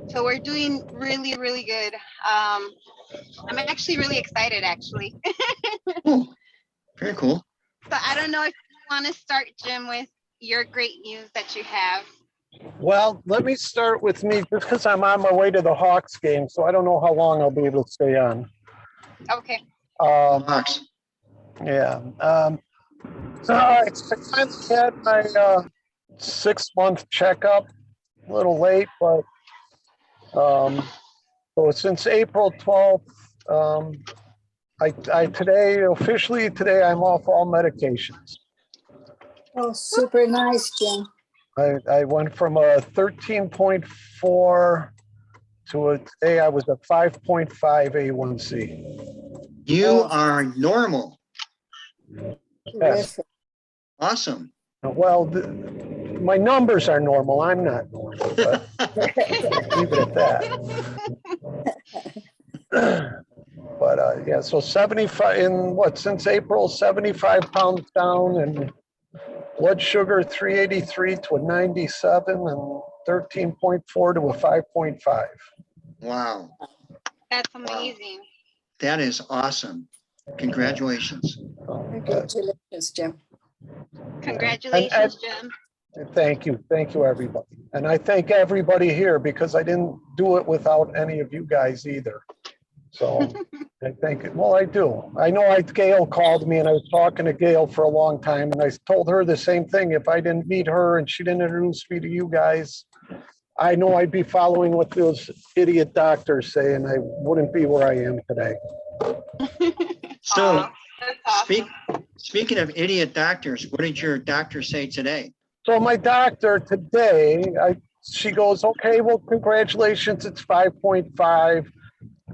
So we're doing really, really good. I'm actually really excited, actually. Oh, very cool. So I don't know if you want to start, Jim, with your great news that you have. Well, let me start with me just because I'm on my way to the Hawks game, so I don't know how long I'll be able to stay on. Okay. Hawks. Yeah. So I finally had my 6-month checkup. A little late, but so since April 12th, officially today I'm off all medications. Oh, super nice, Jim. I went from a 13.4 to today I was a 5.5 A1C. You are normal. Yes. Terrific. Awesome. Well, my numbers are normal. I'm not normal, but leave it at that. But yeah, so 75 in since April, 75 pounds down, and blood sugar 383 to a 97, and 13.4 to a 5.5. Wow. That's amazing. That is awesome. Congratulations. Congratulations, Jim. Congratulations, Jim. Thank you, everybody, and I thank everybody here because I didn't do it without any of you guys either. So I think, well, I do. I know Gail called me and I was talking to Gail for a long time and I told her the same thing. If I didn't meet her and she didn't introduce me to you guys, I know I'd be following what those idiot doctors say and I wouldn't be where I am today. So That's awesome. speaking of idiot doctors, what did your doctor say today? So my doctor today, she goes, okay, well, congratulations, it's 5.5.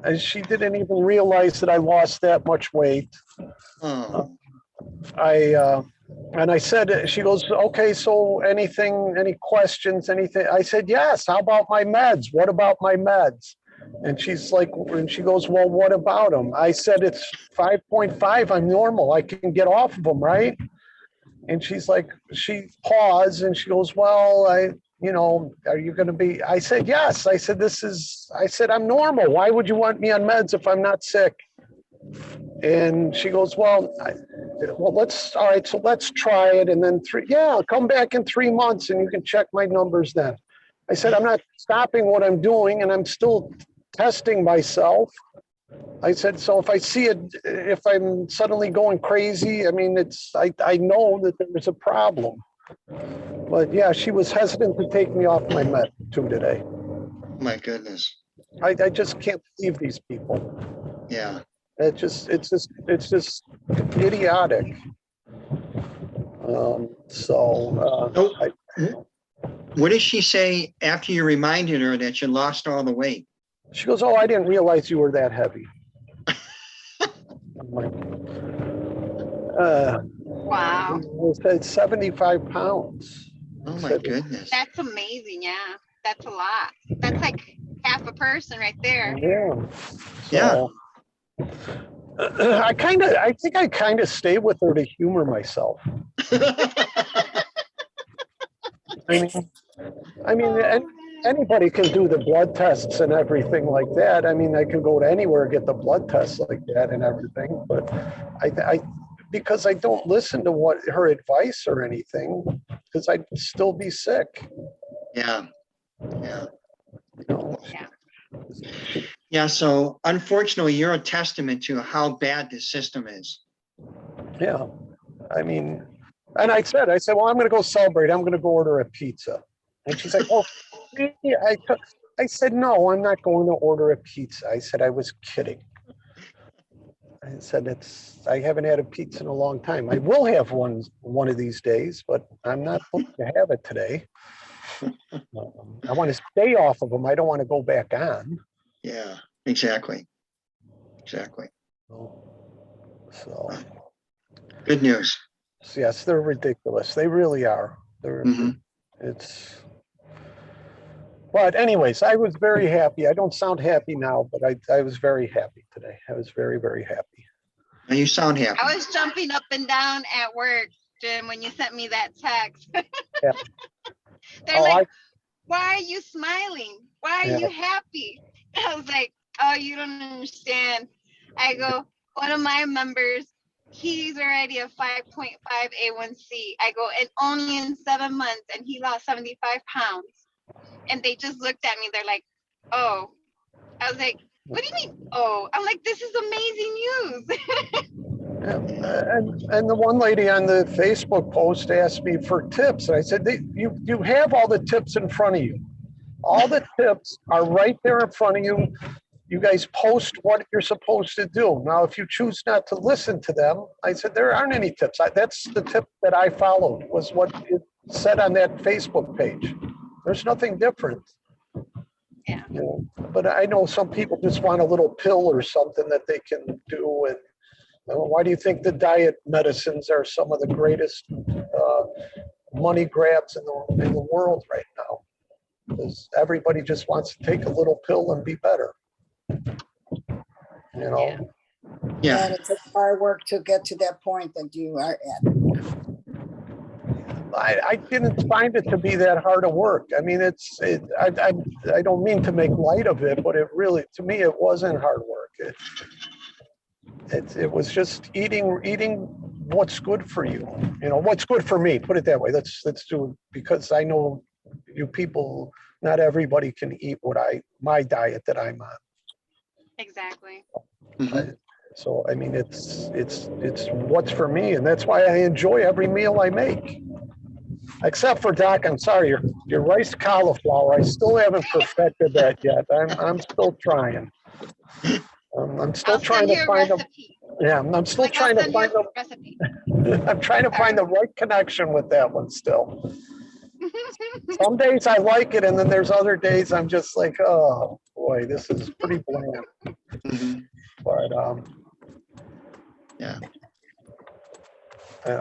And she didn't even realize that I lost that much weight. Oh, And I said, she goes, okay, so any questions, anything? I said, yes, how about my meds? What about my meds? And she's like, and she goes, well, what about them? I said, it's 5.5, I'm normal, I can get off of them, right? And she's like, she paused and she goes, well, are you going to be? I said, yes. I said, I'm normal. Why would you want me on meds if I'm not sick? And she goes, well, all right, so let's try it. And then I'll come back in 3 months and you can check my numbers then. I said, I'm not stopping what I'm doing and I'm still testing myself. I said, so if I see it, if I'm suddenly going crazy, I mean, I know that there's a problem. But yeah, she was hesitant to take me off my med too today. my goodness. I just can't believe these people. Yeah. It's just idiotic. What did she say after you reminded her that you lost all the weight? She goes, oh, I didn't realize you were that heavy. I'm like, Wow. It's 75 pounds. Oh my goodness. That's amazing. Yeah. That's a lot. That's like half a person right there. Yeah. I think I kind of stay with her to humor myself. I mean, anybody can do the blood tests and everything like that. I mean, I can go to anywhere and get the blood tests like that and everything. But because I don't listen to her advice or anything, because I'd still be sick. Yeah. Yeah. Yeah. So unfortunately, you're a testament to how bad this system is. Yeah. I mean, and I said, well, I'm going to go celebrate. I'm going to go order a pizza. And she's like, oh, I said, no, I'm not going to order a pizza. I said, I was kidding. I said, I haven't had a pizza in a long time. I will have one of these days, but I'm not going to have it today. I want to stay off of them. I don't want to go back on. Yeah, exactly. So good news. Yes, they're ridiculous. They really are. But anyways, I was very happy. I don't sound happy now, but I was very happy today. I was very, very happy. And you sound happy. I was jumping up and down at work, Jim, when you sent me that text. Yeah. They're like, why are you smiling? Why are Yeah. you happy? I was like, oh, you don't understand. I go, one of my members, he's already a 5.5 A1C. I go, and only in 7 months, and he lost 75 pounds. And they just looked at me. They're like, oh. I was like, what do you mean? Oh, I'm like, this is amazing news. And the one lady on the Facebook post asked me for tips. I said, you have all the tips in front of you. All the tips are right there in front of you. You guys post what you're supposed to do. Now, if you choose not to listen to them, I said, there aren't any tips. That's the tip that I followed, was what it said on that Facebook page. There's nothing different. Yeah. You know, but I know some people just want a little pill or something that they can do. And why do you think the diet medicines are some of the greatest money grabs in the world right now? Because everybody just wants to take a little pill and be better. You know? Yeah. And it's a hard work to get to that point that you are at. I didn't find it to be that hard to work. I mean, I don't mean to make light of it, but it really, to me, it wasn't hard work. It was just eating what's good for you. You know, what's good for me. Put it that way. Let's do it, because I know you people. Not everybody can eat my diet that I'm on. Exactly. Mhm. So I mean, it's what's for me, and that's why I enjoy every meal I make. Except for Doc, I'm sorry, your rice cauliflower. I still haven't perfected that yet. I'm still trying. I'm still I'll trying send to you a find a. recipe. Yeah, I'm still Like, I'll trying to send you find a a. recipe. I'm trying to find the right connection with that one still. Some days I like it, and then there's other days I'm just like, oh boy, this is pretty bland. Mhm. But Yeah.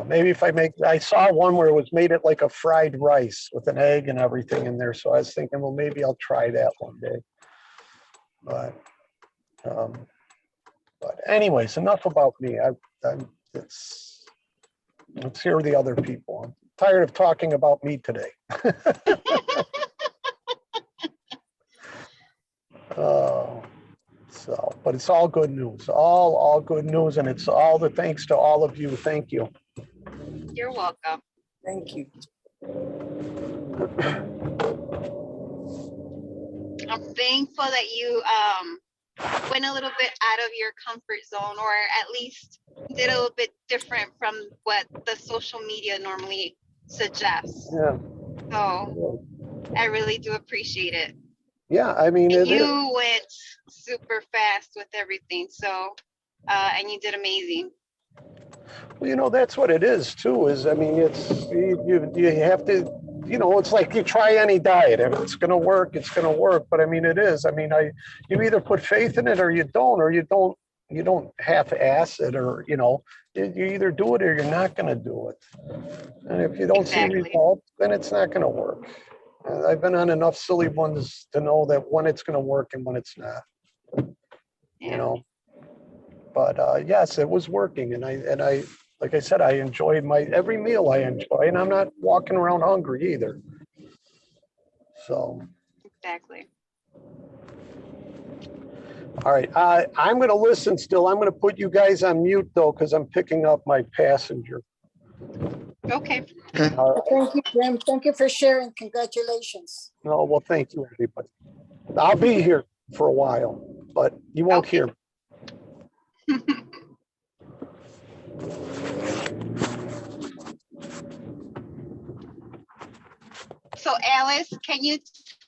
maybe if I saw one where it was made it like a fried rice with an egg and everything in there. So I was thinking, well, maybe I'll try that one day. But anyways, enough about me. Let's hear the other people. I'm tired of talking about me today. But it's all good news, all good news, and it's all the thanks to all of you. Thank you. You're welcome. Thank you. I'm thankful that you went a little bit out of your comfort zone, or at least did a little bit different from what the social media normally suggests. Yeah. So I really do appreciate it. Yeah, I mean, And you went super fast with everything. So, and you did amazing. Well, you know, that's what it is too, is, I mean, it's, you have to, you know, it's like you try any diet. If it's going to work, it's going to work. But I mean, it is. I mean, you either put faith in it or you don't half-ass it, or, you know, you either do it or you're not going to do it. And if you don't see Exactly. results, then it's not going to work. I've been on enough silly ones to know that when it's going to work and when it's not, you know. But yes, it was working, and I, like I said, I enjoyed every meal I enjoy, and I'm not walking around hungry either. So. Exactly. All right, I'm going to listen still. I'm going to put you guys on mute though, because I'm picking up my passenger. Okay. All right. Thank you, Jim. Thank you for sharing. Congratulations. No, well, thank you, everybody. I'll be here for a while, but you won't hear me. So Alice, can you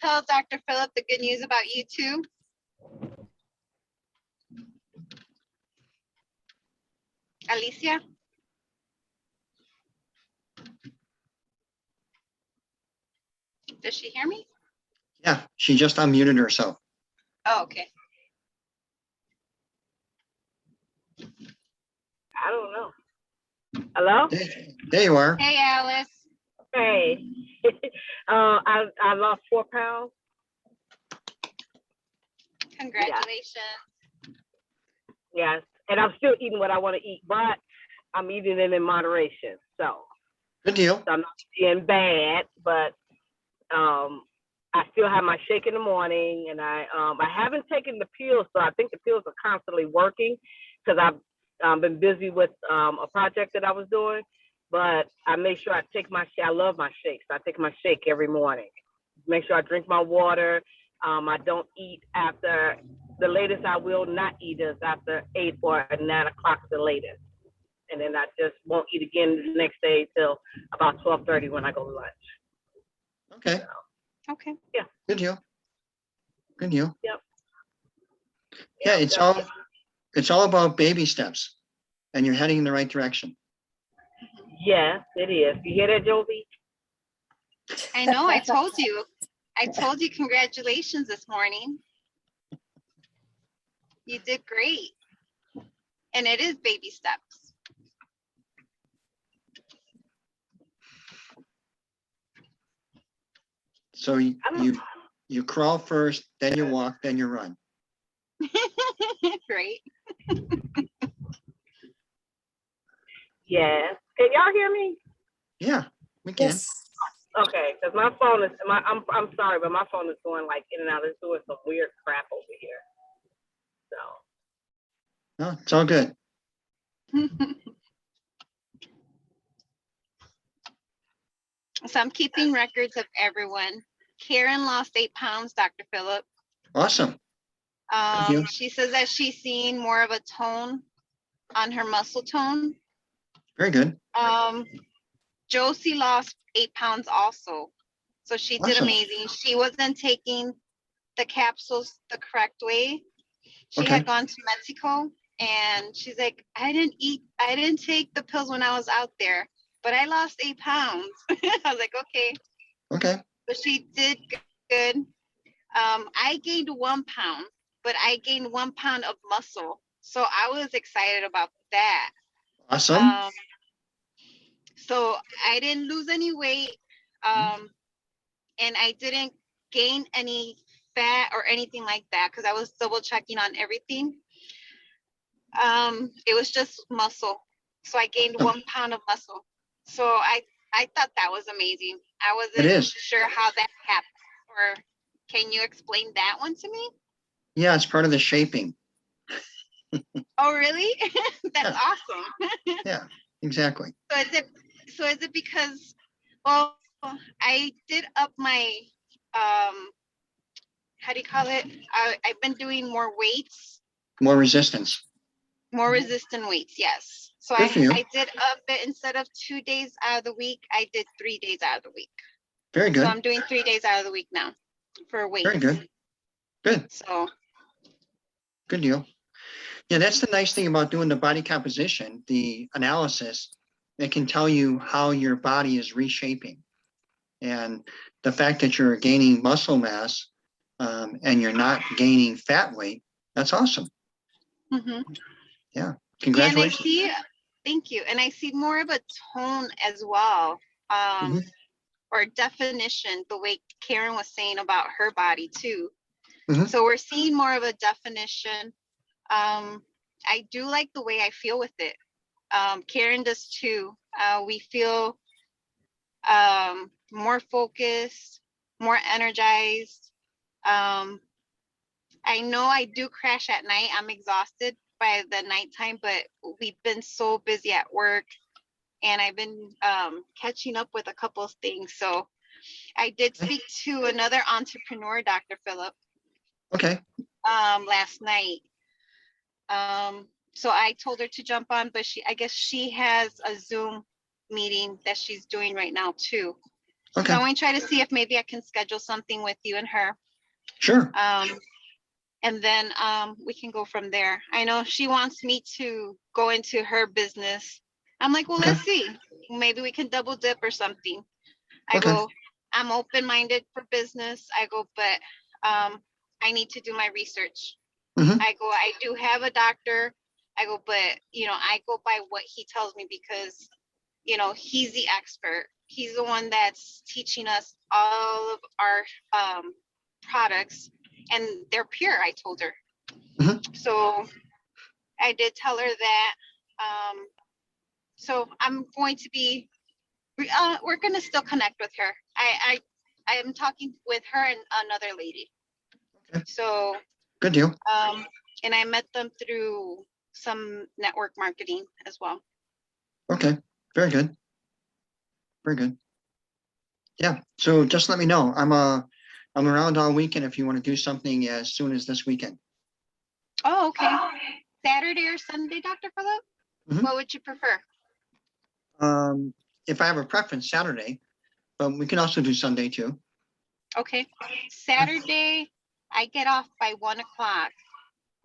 tell Dr. Phillip the good news about you too? Alicia? Does she hear me? Yeah, she just unmuted herself. Oh, okay. I don't know. Hello? There you are. Hey, Alice. Hey. I lost 4 pounds. Congratulations. Yes. And I'm still eating what I want to eat, but I'm eating it in moderation. So Good deal. I'm not being bad, but I still have my shake in the morning, and I haven't taken the pills, so I think the pills are constantly working because I've been busy with a project that I was doing. But I make sure I take my shake. I love my shakes. I take my shake every morning. Make sure I drink my water. I don't eat after the latest. I will not eat is after 8 or 9 o'clock the latest, and then I just won't eat again the next day till about 12:30 when I go to lunch. Okay. Okay. Good deal. Good deal. Yep. Yeah, it's all about baby steps, and you're heading in the right direction. Yes, it is. You hear that, Jovi? I know. I told you. I told you congratulations this morning. You did great. And it is baby steps. So you crawl first, then you walk, then you run. Right. Yes. Can y'all hear me? Yeah, we can. Yes. Okay, because my phone is I'm sorry, but my phone is going like in and out. It's doing some weird crap over here. So No, it's all good. So I'm keeping records of everyone. Karen lost 8 pounds, Dr. Phillip. Awesome. you. She says that she's seeing more of a tone on her muscle tone. Very good. Josie lost 8 pounds also. So she did Awesome. amazing. She wasn't taking the capsules the correct way. She Okay. had gone to Mexico and she's like, I didn't take the pills when I was out there, but I lost 8 pounds. I was like, okay. Okay. But she did good. I gained 1 pound, but I gained 1 pound of muscle. So I was excited about that. Awesome. So I didn't lose any weight. And I didn't gain any fat or anything like that because I was double checking on everything. It was just muscle. So I gained 1 pound of muscle. So I thought that was amazing. I It wasn't is. sure how that happened. Or can you explain that one to me? Yeah, it's part of the shaping. Oh, really? That's Yeah. awesome. Yeah, exactly. So is it because, well, I did up my, how do you call it? I've been doing more weights, More resistance. more resistant weights, yes. So Good for you. I did up it instead of 2 days out of the week, I did 3 days out of the week. Very good. So I'm doing 3 days out of the week now for weights. Very good. Good. So Good deal. Yeah, that's the nice thing about doing the body composition, the analysis. It can tell you how your body is reshaping. And the fact that you're gaining muscle mass and you're not gaining fat weight, that's awesome. mhm. Yeah, Yeah, and I congratulations. see, thank you. And I see more of a tone as well. Mhm. Or definition, the way Karen was saying about her body too. Mhm. So we're seeing more of a definition. I do like the way I feel with it. Karen does too. We feel more focused, more energized. I know I do crash at night. I'm exhausted by the nighttime, but we've been so busy at work and I've been catching up with a couple of things. So I did speak to another entrepreneur, Dr. Phillip, Okay. last night. So I told her to jump on, but I guess she has a Zoom meeting that she's doing right now too. Okay. So I want to try to see if maybe I can schedule something with you and her. Sure. And then we can go from there. I know she wants me to go into her business. I'm like, well, Okay. let's see. Maybe we can double dip or something. I Okay. go, I'm open-minded for business. I go, but I need to do my research. Mhm. I go, I do have a doctor. I go, but I go by what he tells me because, he's the expert. He's the one that's teaching us all of our products and they're pure, I told her. Mhm. So I did tell her that. So I'm going to be, we're going to still connect with her. I am talking with her and another lady. Okay. So, Good deal. and I met them through some network marketing as well. Okay, very good. Very good. Yeah, so just let me know. I'm around all weekend if you want to do something as soon as this weekend. Oh, okay. Saturday or Sunday, Dr. Phillip? Mhm. What would you prefer? If I have a preference, Saturday, but we can also do Sunday too. Okay. Saturday, I get off by 1 o'clock.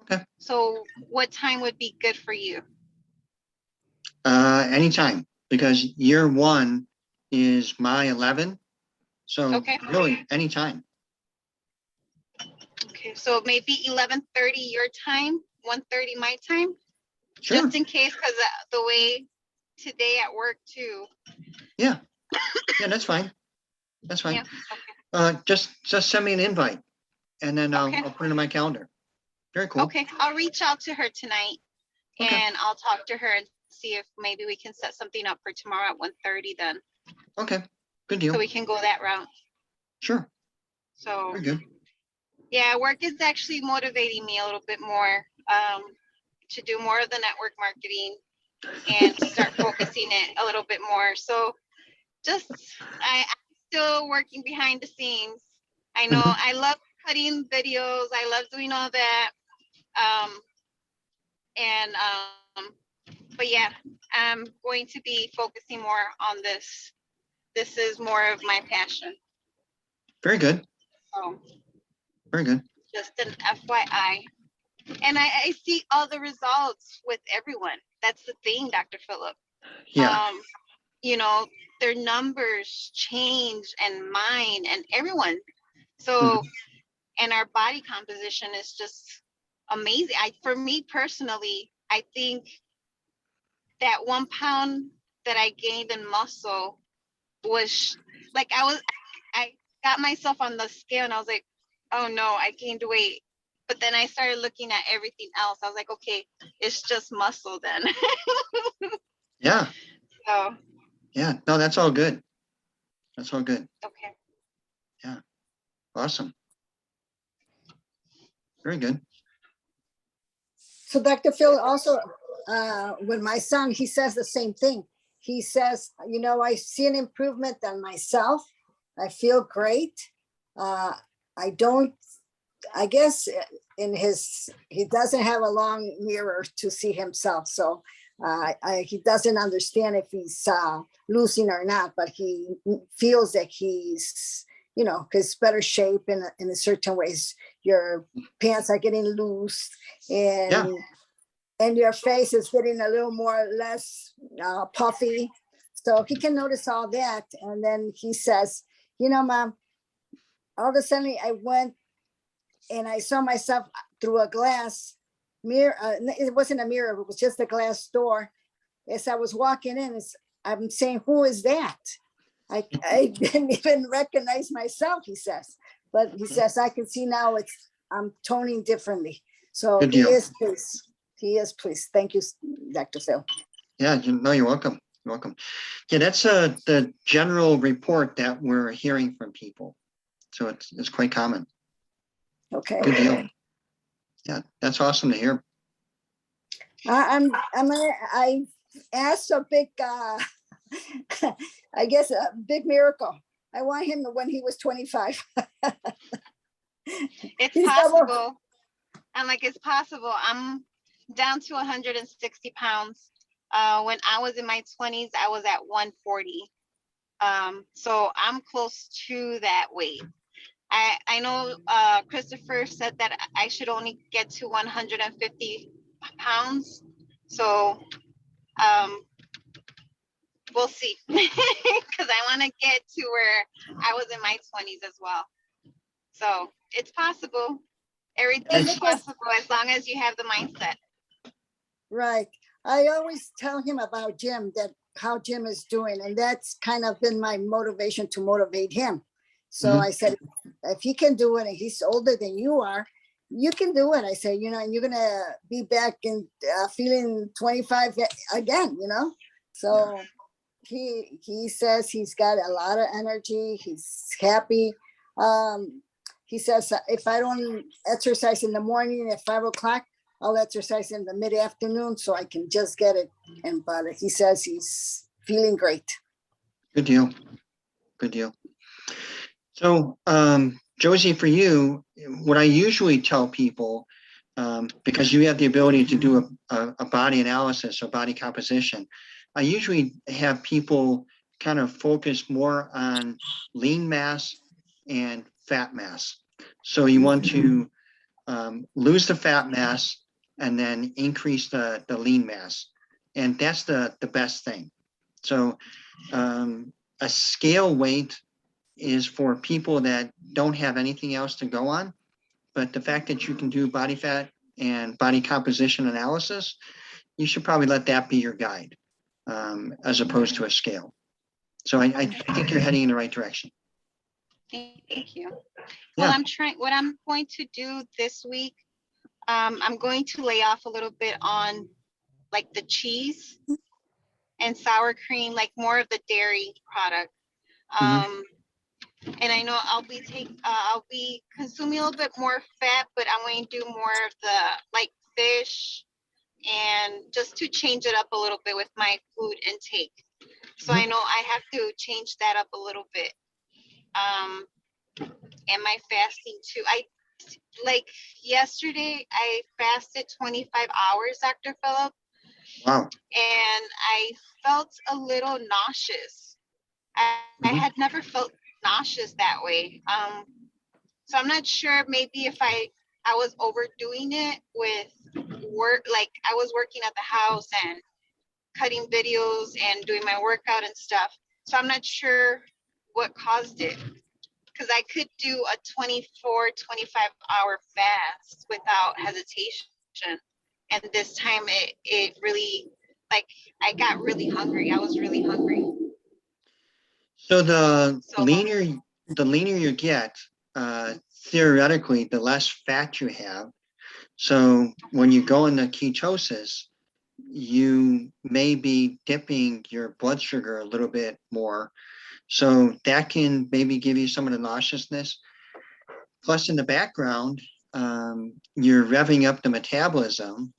Okay. So what time would be good for you? Anytime, because year one is my 11. So Okay. really, anytime. Okay, so maybe 11:30 your time, 1:30 my time, Sure. just in case, because the way today at work too. Yeah, that's fine. That's fine. Yeah. Just send me an invite, and then Okay. I'll put it in my calendar. Very cool. Okay, I'll reach out to her tonight, Okay. and I'll talk to her and see if maybe we can set something up for tomorrow at 1:30 then, Okay. Good deal. so we can go that route. Sure. So Very good. yeah, work is actually motivating me a little bit more to do more of the network marketing and start focusing it a little bit more. So I'm still working behind the scenes. I know Mhm. I love cutting videos. I love doing all that. But yeah, I'm going to be focusing more on this. This is more of my passion. Very good. So Very good. just an FYI. And I see all the results with everyone. That's the thing, Dr. Phillip. Yeah. You know, their numbers change and mine and everyone. So, and our body composition is just amazing. For me personally, I think that 1 pound that I gained in muscle was like, I got myself on the scale and I was like, oh no, I gained weight. But then I started looking at everything else. I was like, okay, it's just muscle then. Yeah. So, Yeah. No, that's all good. That's all good. okay. Yeah. Awesome. Very good. So Dr. Phil, also, with my son, he says the same thing. He says, I see an improvement on myself. I feel great. I guess he doesn't have a long mirror to see himself. So he doesn't understand if he's losing or not, but he feels that he's, because better shape in a certain ways. Your pants are getting loose and your face is getting a little more less puffy. So he can notice all that. And then he says, Mom, all of a sudden I went and I saw myself through a glass mirror. It wasn't a mirror, it was just a glass door. As I was walking in, I'm saying, who is that? I didn't even recognize myself, he says. But he says, I can see now I'm toning differently. So Good he deal. is pleased. He is pleased. Thank you, Dr. Phil. Yeah. You're welcome. You're welcome. Yeah, that's the general report that we're hearing from people. So it's quite common. Okay. Good deal. Yeah, that's awesome to hear. I asked a big, I guess a big miracle. I want him when he was 25. It's He's possible. I'm like, it's possible. I'm down to 160 pounds. When I was in my 20s, I was at 140. So I'm close to that weight. I know Christopher said that I should only get to 150 pounds. So we'll see. Because I want to get to where I was in my 20s as well. So it's possible. Everything's possible as long as you have the mindset. Right. I always tell him about Jim, that how Jim is doing. And that's kind of been my motivation to motivate him. So I said, if he can do it and he's older than you are, you can do it. I said, and you're going to be back in feeling 25 again, So he says he's got a lot of energy. He's happy. He says if I don't exercise in the morning at 5 o'clock, I'll exercise in the mid-afternoon so I can just get it. But he says he's feeling great. Good deal. Good deal. So, Josie, for you, what I usually tell people, because you have the ability to do a body analysis or body composition, I usually have people kind of focus more on lean mass and fat mass. So you want to lose the fat mass and then increase the lean mass. And that's the best thing. So a scale weight is for people that don't have anything else to go on. But the fact that you can do body fat and body composition analysis, you should probably let that be your guide as opposed to a scale. So I think you're heading in the right direction. Thank you. Yeah. Well, what I'm going to do this week, I'm going to lay off a little bit on like the cheese and sour cream, like more of the dairy product. And I know I'll be consuming a little bit more fat, but I'm going to do more of the like fish and just to change it up a little bit with my food intake. So I know I have to change that up a little bit. And my fasting too. Like yesterday, I fasted 25 hours, Dr. Phillip. Wow. And I felt a little nauseous. I had never felt nauseous that way. So I'm not sure, maybe if I was overdoing it with work, like I was working at the house and cutting videos and doing my workout and stuff. So I'm not sure what caused it, because I could do a 24, 25 hour fast without hesitation. And this time it really, like, I got really hungry. I was really hungry. So the leaner you get, theoretically, the less fat you have. So when you go into ketosis, you may be dipping your blood sugar a little bit more. So that can maybe give you some of the nauseousness. Plus, in the background, you're revving up the metabolism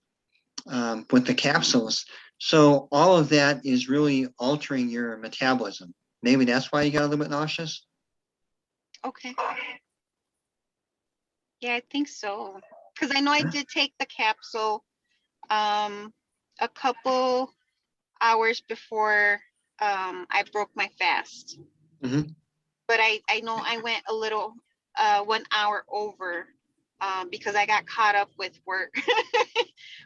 with the capsules. So all of that is really altering your metabolism. Maybe that's why you got a little bit nauseous. Okay. Yeah, I think so. Because I know I did take the capsule a couple hours before I broke my fast. But I know I went a little 1 hour over because I got caught up with work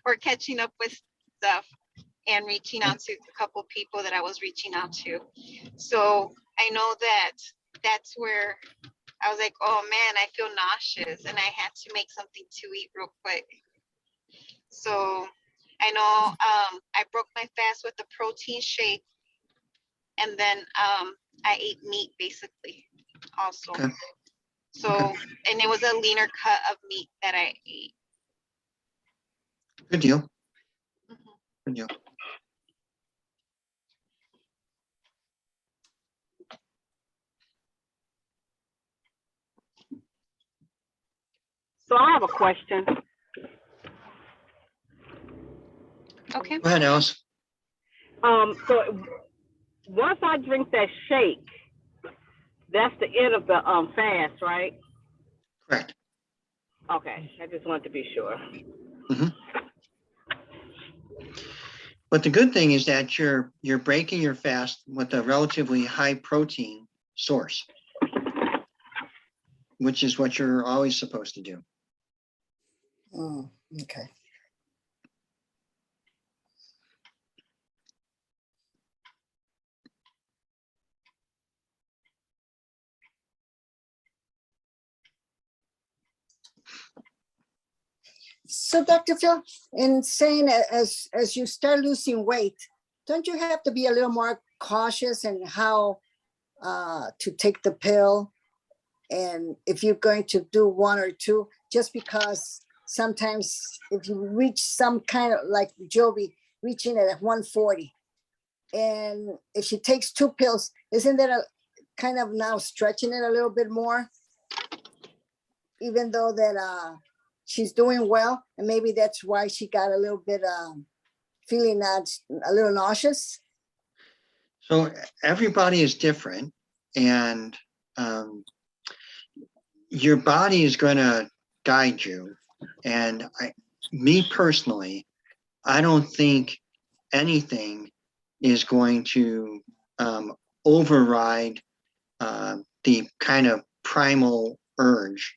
or catching up with stuff and reaching out to a couple people that I was reaching out to. So I know that that's where I was like, oh man, I feel nauseous, and I had to make something to eat real quick. So I know I broke my fast with a protein shake, and then I ate meat basically also. Okay. So, and it was a leaner cut of meat that I ate. Good deal. Good deal. So I have a question. Okay. Go ahead, Alice. So once I drink that shake, that's the end of the fast, right? Correct. Okay, I just wanted to be sure. But the good thing is that you're breaking your fast with a relatively high protein source, which is what you're always supposed to do. Okay. So, Dr. Phil, in saying as you start losing weight, don't you have to be a little more cautious in how to take the pill? And if you're going to do 1 or 2, just because sometimes if you reach some kind of, like Joby reaching it at 140, And if she takes 2 pills, isn't that a kind of now stretching it a little bit more? Even though that she's doing well, and maybe that's why she got a little bit feeling that a little nauseous. So everybody is different, and your body is going to guide you. And me personally, I don't think anything is going to override the kind of primal urge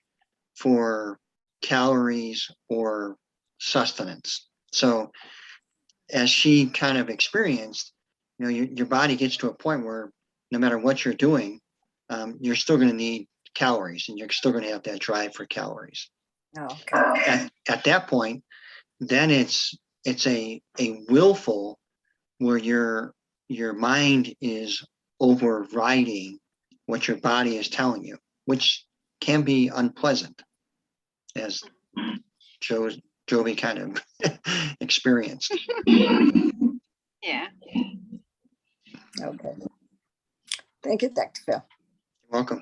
for calories or sustenance. So as she kind of experienced, you know, your body gets to a point where no matter what you're doing, you're still going to need calories, and you're still going to have that drive for calories. Oh, okay. At that point, then it's a willful, where your mind is overriding what your body is telling you, which can be unpleasant, as Jovi kind of experienced. Yeah. Okay. Thank you, Dr. Phil. You're welcome.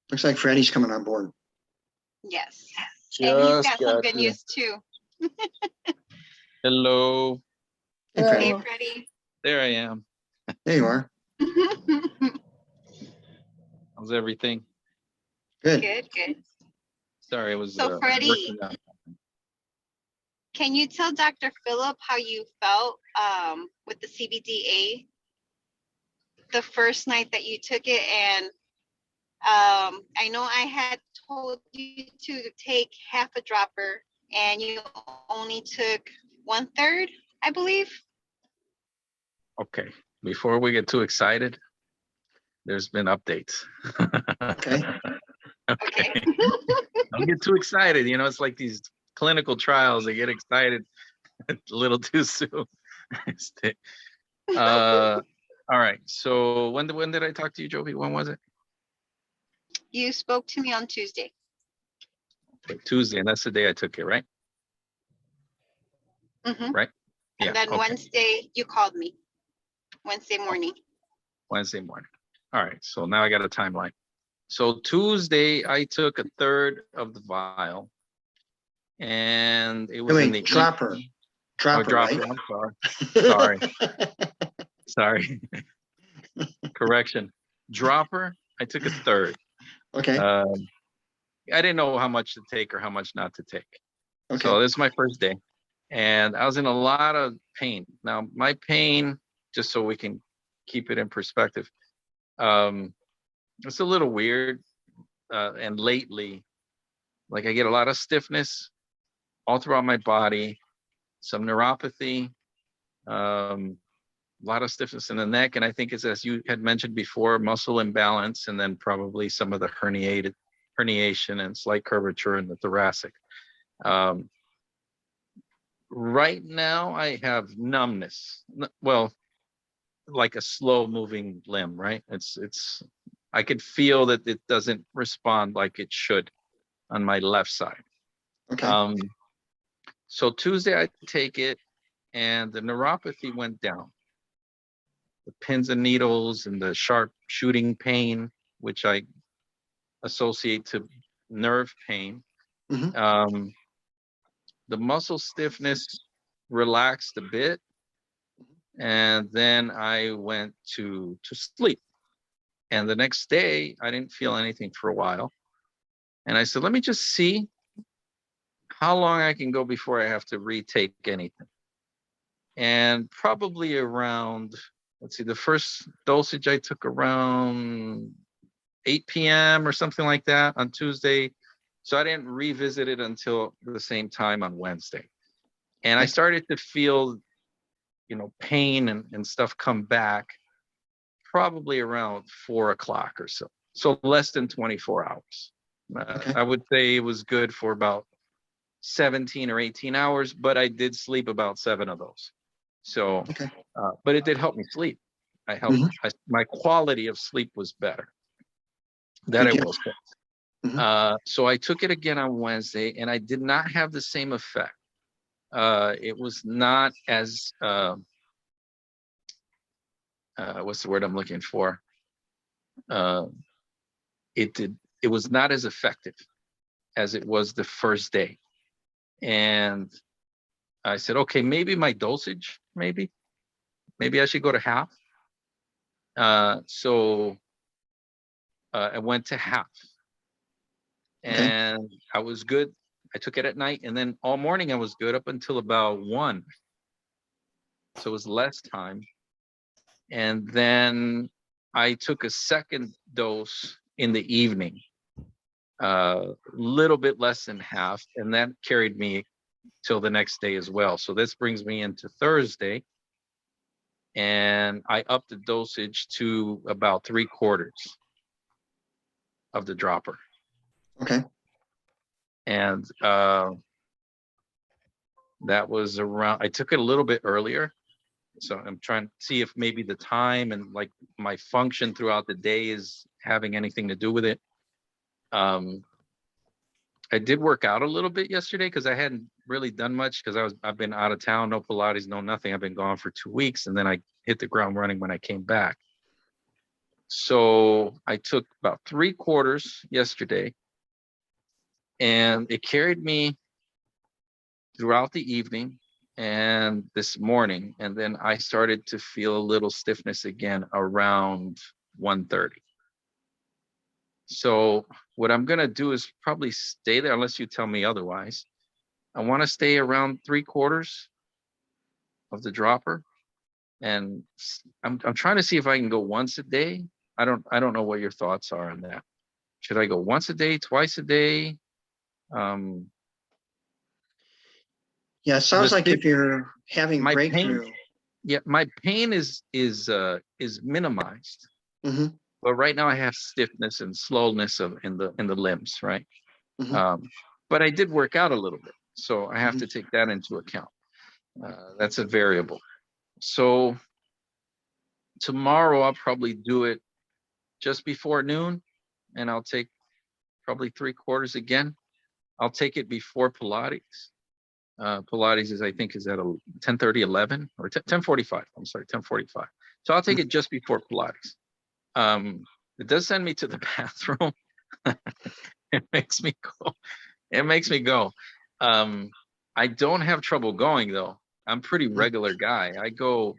Looks like Freddie's coming on board. Yes. And he's Just got some got good here. news too. Hello. Hey, Freddie. Hey, Freddie. There I am. There you are. How's everything? Good. Good, good. Sorry, I was So, Freddie, working on- can you tell Dr. Phillip how you felt with the CBDA the first night that you took it? And I know I had told you to take half a dropper, and you only took 1/3, I believe. Okay, before we get too excited, there's been updates. Okay. Okay. Don't get too excited. You know, it's like these clinical trials. They get excited a little too soon. All right. So when did I talk to you, Jovi? When was it? You spoke to me on Tuesday. Okay, Tuesday, and that's the day I took it, right? Mhm. Right? Yeah. And then okay. Wednesday, you called me. Wednesday morning. Wednesday morning. All right. So now I got a timeline. So Tuesday, I took 1/3 of the vial, and it was in the dropper. evening. Dropper, Dropper. right? I'm sorry. Sorry. Correction. Dropper, I took 1/3. Okay. I didn't know how much to take or how much not to take. Okay. So this is my first day, and I was in a lot of pain. Now my pain, just so we can keep it in perspective, it's a little weird. And lately, like, I get a lot of stiffness all throughout my body, some neuropathy, a lot of stiffness in the neck, and I think it's, as you had mentioned before, muscle imbalance, and then probably some of the herniation and slight curvature in the thoracic. Right now I have numbness. Well, like a slow moving limb, right? It's I could feel that it doesn't respond like it should on my left side. Okay. So Tuesday I take it, and the neuropathy went down. The pins and needles and the sharp shooting pain, which I associate to nerve pain. Mhm. The muscle stiffness relaxed a bit, and then I went to sleep. And the next day, I didn't feel anything for a while. And I said, let me just see how long I can go before I have to retake anything. And probably around, let's see, the first dosage I took around 8 p.m. or something like that on Tuesday. So I didn't revisit it until the same time on Wednesday. And I started to feel, you know, pain and stuff come back probably around 4 o'clock or so. So less than 24 hours. Okay. I would say it was good for about 17 or 18 hours, but I did sleep about 7 of those. So, Okay. but it did help me sleep. My quality of sleep was better. That Good I deal. will say. So I took it again on Wednesday, and I did not have the same effect. it was not as what's the word I'm looking for? It was not as effective as it was the first day. And I said, okay, maybe my dosage, maybe I should go to half. So I went to half, and I was good. I took it at night, and then all morning I was good up until about 1. So it was less time. And then I took a second dose in the evening, little bit less than half, and that carried me till the next day as well. So this brings me into Thursday, and I upped the dosage to about 3/4 of the dropper. Okay. And that was around, I took it a little bit earlier. So I'm trying to see if maybe the time and like my function throughout the day is having anything to do with it. I did work out a little bit yesterday because I hadn't really done much because I've been out of town, no Pilates, no nothing. I've been gone for 2 weeks, and then I hit the ground running when I came back. So I took about 3/4 yesterday, and it carried me throughout the evening and this morning, and then I started to feel a little stiffness again around 1:30. So what I'm gonna do is probably stay there unless you tell me otherwise. I want to stay around 3/4 of the dropper, and I'm trying to see if I can go once a day. I don't know what your thoughts are on that. Should I go once a day, twice a day? Yeah, it sounds like if you're having my breakthrough. pain, yeah, my pain is minimized. But right now I have stiffness and slowness in the limbs, right? But I did work out a little bit, so I have to take that into account. That's a variable. So tomorrow I'll probably do it just before noon, and I'll take probably 3/4 again. I'll take it before Pilates. Pilates is, I think, is at 10:30, 11, or 10:45. I'm sorry, 10:45. So I'll take it just before Pilates. It does send me to the bathroom. It makes me go. It makes me go. I don't have trouble going though. I'm a pretty regular guy. I go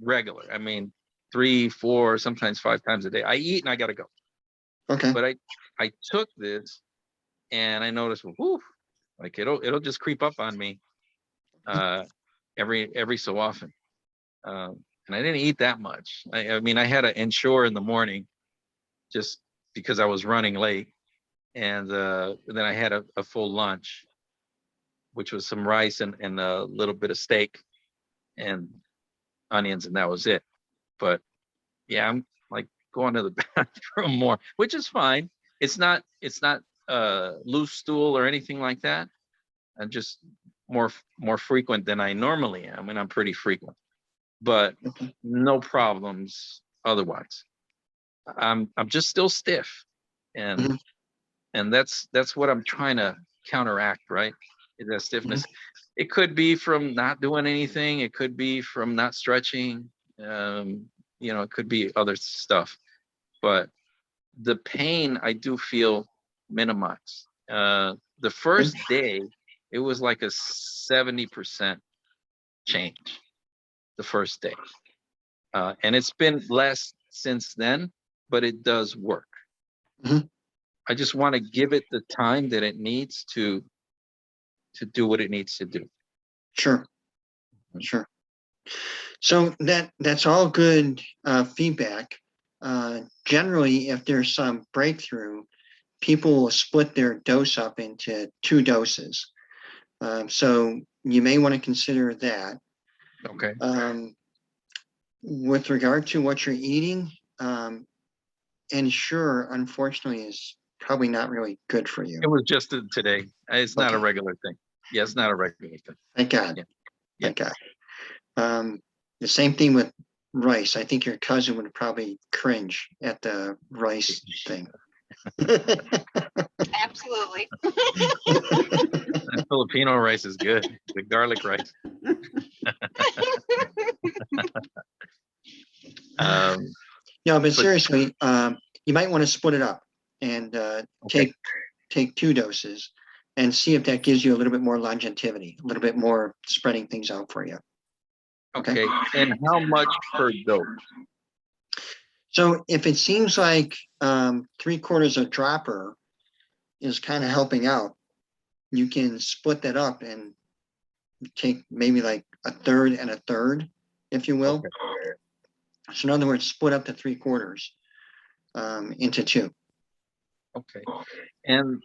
regular. I mean, 3, 4, sometimes 5 times a day. I eat and I gotta go. Okay. But I took this, and I noticed, whoo, like it'll just creep up on me every so often. And I didn't eat that much. I mean, I had to ensure in the morning just because I was running late, and then I had a full lunch, which was some rice and a little bit of steak and onions, and that was it. But yeah, I'm like going to the bathroom more, which is fine. It's not loose stool or anything like that. I'm just more frequent than I normally am, and I'm pretty frequent, but no problems otherwise. I'm just still stiff, and that's what I'm trying to counteract, right? Is that stiffness. It could be from not doing anything, it could be from not stretching, it could be other stuff, but the pain I do feel minimized. The first day it was like a 70% change the first day, and it's been less since then, but it does work. I just want to give it the time that it needs to do what it needs to do. Sure. So that's all good feedback. Generally, if there's some breakthrough, people will split their dose up into 2 doses. So you may want to consider that. Okay. With regard to what you're eating, Ensure, unfortunately, is probably not really good for you. It was just today. It's not a regular thing. Yeah, it's not a regular thing. Thank God. Yeah. Thank God. The same thing with rice. I think your cousin would probably cringe at the rice thing. Absolutely. Filipino rice is good. The garlic rice. Um, No, but But- seriously, you might want to split it up and Okay. take 2 doses and see if that gives you a little bit more longevity, a little bit more spreading things out for you. okay. And how much per dose? So if it seems like 3/4 a dropper is kind of helping out, you can split that up and take maybe like a third and a third, if you will. Okay. So in other words, split up to 3/4 into 2. Okay. And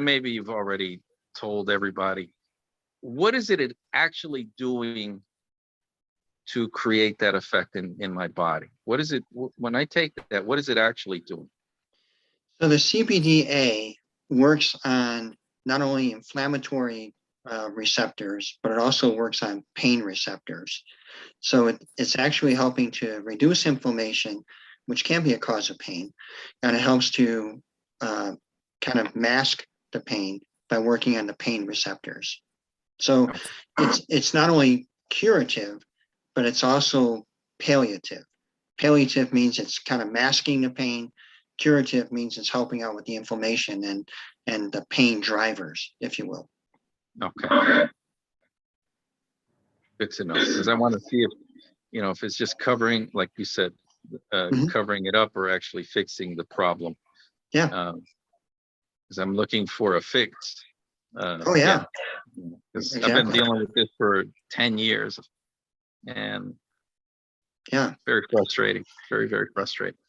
maybe you've already told everybody, what is it actually doing to create that effect in my body? What is it when I take that? What is it actually doing? So the CBDA works on not only inflammatory receptors, but it also works on pain receptors. So it's actually helping to reduce inflammation, which can be a cause of pain, and it helps to kind of mask the pain by working on the pain receptors. So it's not only curative, but it's also palliative. Palliative means it's kind of masking the pain. Curative means it's helping out with the inflammation and the pain drivers, if you will. Okay. Good to know, because I want to see if, if it's just covering, like you said, Mhm. covering it up or actually fixing the problem. Yeah. Because I'm looking for a fix. Oh, yeah. Because I've been Exactly. dealing with this for 10 years, and Yeah. very frustrating. Very, very frustrating.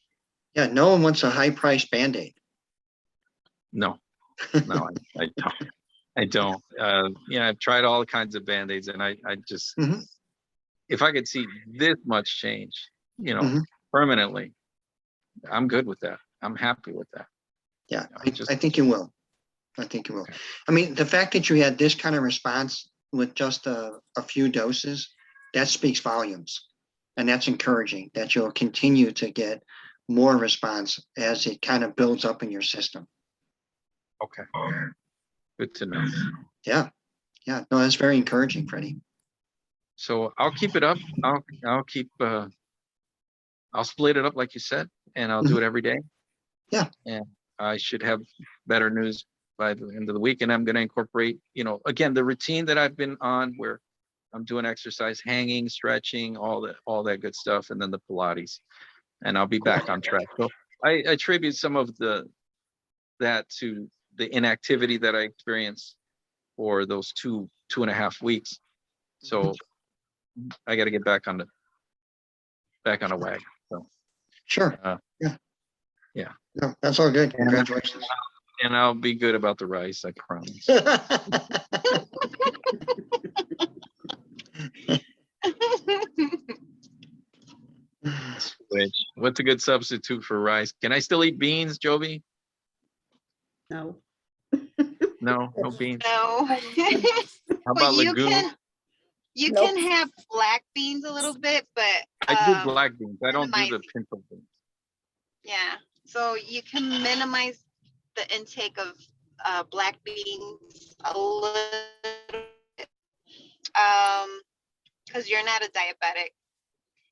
Yeah. No one wants a high price Band-Aid. No, no, I don't. I don't. I've tried all kinds of Band-Aids, and I just, Mhm. if I could see this much change, Mhm. permanently, I'm good with that. I'm happy with that. Yeah. Just- I think you will. I think you will. I mean, the fact that you had this kind of response with just a few doses, that speaks volumes. And that's encouraging that you'll continue to get more response as it kind of builds up in your system. Okay. Good to know. Yeah. Yeah. No, that's very encouraging, Freddie. So I'll keep it up. I'll keep. I'll split it up like you said, and I'll do it every day. Yeah. And I should have better news by the end of the week. And I'm going to incorporate, again, the routine that I've been on, where I'm doing exercise, hanging, stretching, all that good stuff, and then the Pilates, and I'll be back on track. So I attribute some of that to the inactivity that I experienced for those 2.5 weeks. So I got to get back on a wagon. So Sure. yeah. No, that's all good. Congratulations. And I'll be good about the rice, I promise. What's a good substitute for rice? Can I still eat beans, Jovi? No. No beans. No. How But about you legumes? Nope. can have black beans a little bit, but I do black beans. I don't do the minimize- pinto beans. yeah. So you can minimize the intake of black beans a little bit, because you're not a diabetic,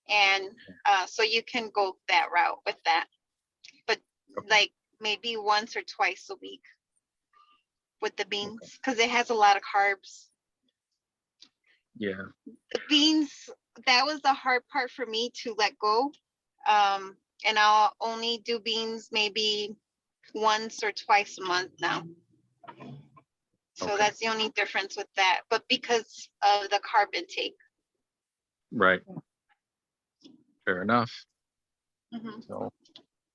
and so you can go that route with that. But like maybe once or twice a week with the beans, because it has a lot of carbs. Yeah. The beans, that was the hard part for me to let go. And I'll only do beans maybe once or twice a month now. So Okay. that's the only difference with that. But because of the carb intake. Right. Fair enough. Mhm. So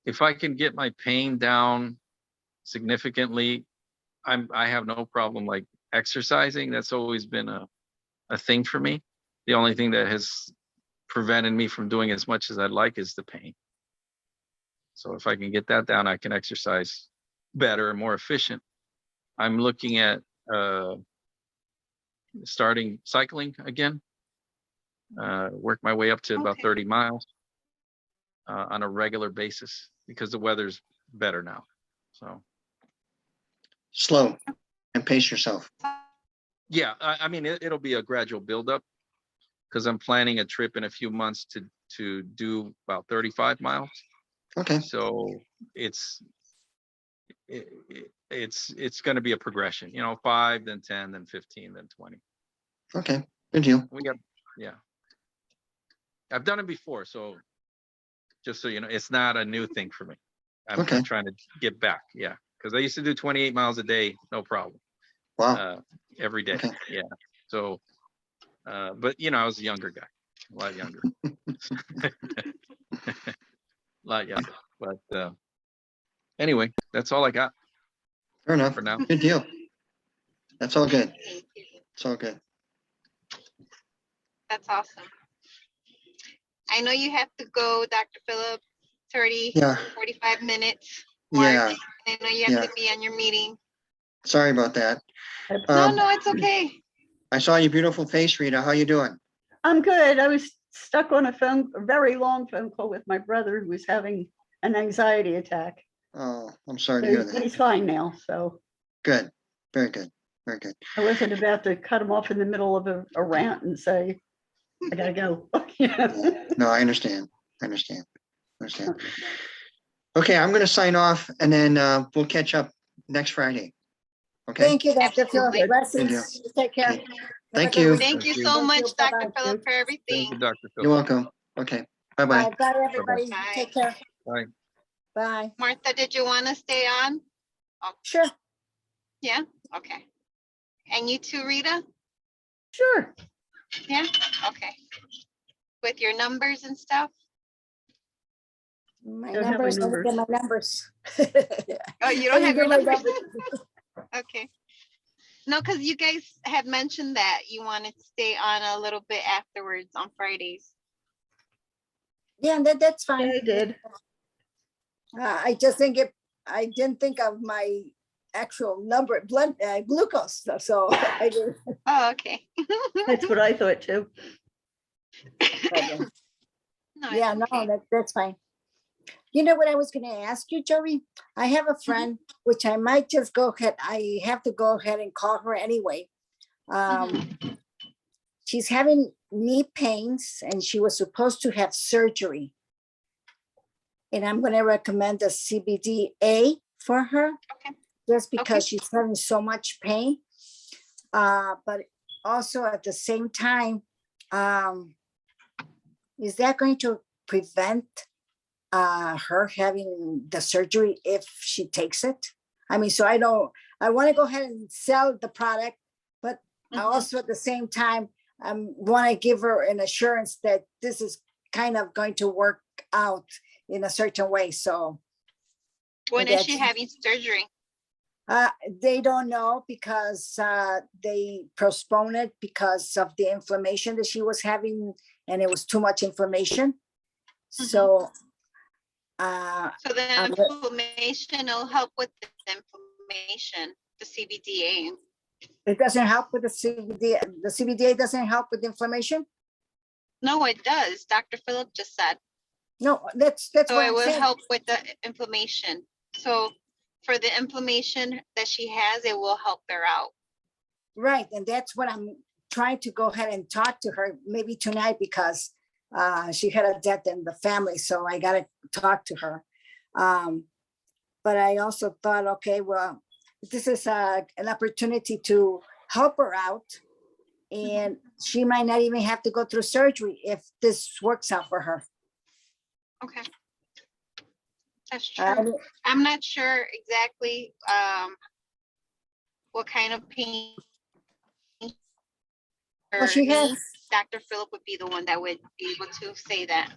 if I can get my pain down significantly, I have no problem like exercising. That's always been a thing for me. The only thing that has prevented me from doing as much as I'd like is the pain. So if I can get that down, I can exercise better and more efficient. I'm looking at starting cycling again. Work my way up to about Okay. 30 miles on a regular basis because the weather's better now. So Slow. and pace yourself. Yeah, I mean, it'll be a gradual buildup because I'm planning a trip in a few months to do about 35 miles. Okay. So it's going to be a progression, 5, then 10, then 15, then 20. Okay. Good deal. Yeah. I've done it before, so just so you know, it's not a new thing for me. I'm trying to get back. Yeah, because I used to do 28 miles a day, no problem. Wow. Every day. Okay. Yeah. So, but I was a younger guy, a lot younger, a lot younger. But anyway, that's all I got Fair enough. for now. Good deal. That's all good. Thank you. It's all good. That's awesome. I know you have to go, Dr. Phillip, 30, Yeah. 45 minutes. Mark. Yeah. I know you have to be on your meeting. Sorry about that. No, it's okay. I saw your beautiful face, Rita. How you doing? I'm good. I was stuck on a very long phone call with my brother who was having an anxiety attack. Oh, I'm sorry to hear But that. he's fine now, so Good. Very good. Very good. I wasn't about to cut him off in the middle of a rant and say, I gotta go. Yeah. No, I understand. I understand. Okay, I'm going to sign off, and then we'll catch up next Friday. Okay. Thank you, Dr. Phillip. Absolutely. Blessings. Take care. Okay. Have a Thank good you. week. Thank you Thank so you. much, Dr. Bye-bye. Phillip, for Thank everything. you, Dr. Phil. You're welcome. Okay. Bye-bye. Bye, everybody. Bye. Take care. Bye. Bye. Martha, did you want to stay on? Sure. Yeah? Okay. And you too, Rita? Sure. Yeah? Okay. With your numbers and stuff? My Don't have my numbers, let me get numbers. my numbers. Oh, you don't Let me have your get my numbers? Okay. No, because you guys had mentioned that you wanted to stay on a little bit afterwards on Fridays. Yeah, that's fine. Yeah, I did. I just think I didn't think of my actual number, blood glucose. So I did. Oh, okay. That's what I thought too. No, Yeah, it's no, okay. that's fine. You know what I was going to ask you, Joey? I have a friend, which I might just go ahead. I have to go ahead and call her anyway. She's having knee pains and she was supposed to have surgery. And I'm going to recommend a CBDA for her. Okay. Just because Okay. she's having so much pain. But also at the same time, is that going to prevent her having the surgery if she takes it? I mean, so I want to go ahead and sell the product, but I also at the same time, I want to give her an assurance that this is kind of going to work out in a certain way. So When is she having surgery? they don't know because they postponed it because of the inflammation that she was having, and it was too much inflammation. So So the inflammation will help with the inflammation, the CBDA. it doesn't help with the CBDA. The CBDA doesn't help with inflammation. No, it does. Dr. Phillip just said. No, that's So what it I'm will saying. help with the inflammation. So for the inflammation that she has, it will help her out. Right, and that's what I'm trying to go ahead and talk to her maybe tonight because she had a death in the family, so I got to talk to her. But I also thought, okay, well, this is an opportunity to help her out, and she might not even have to go through surgery if this works out for her. Okay. That's true. I'm not sure exactly what kind of pain. Well, she has. Dr. Phillip would be the one that would be able to say that.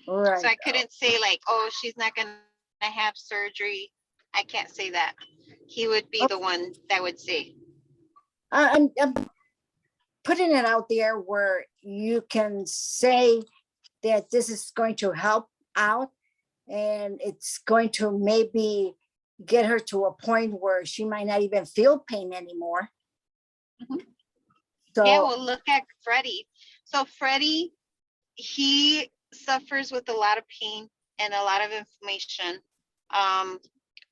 Right. So I couldn't say like, oh, she's not gonna have surgery. I can't say that. He would be the one that would say. I'm putting it out there where you can say that this is going to help out and it's going to maybe get her to a point where she might not even feel pain anymore. So yeah, well, look at Freddie. So Freddie, he suffers with a lot of pain and a lot of inflammation,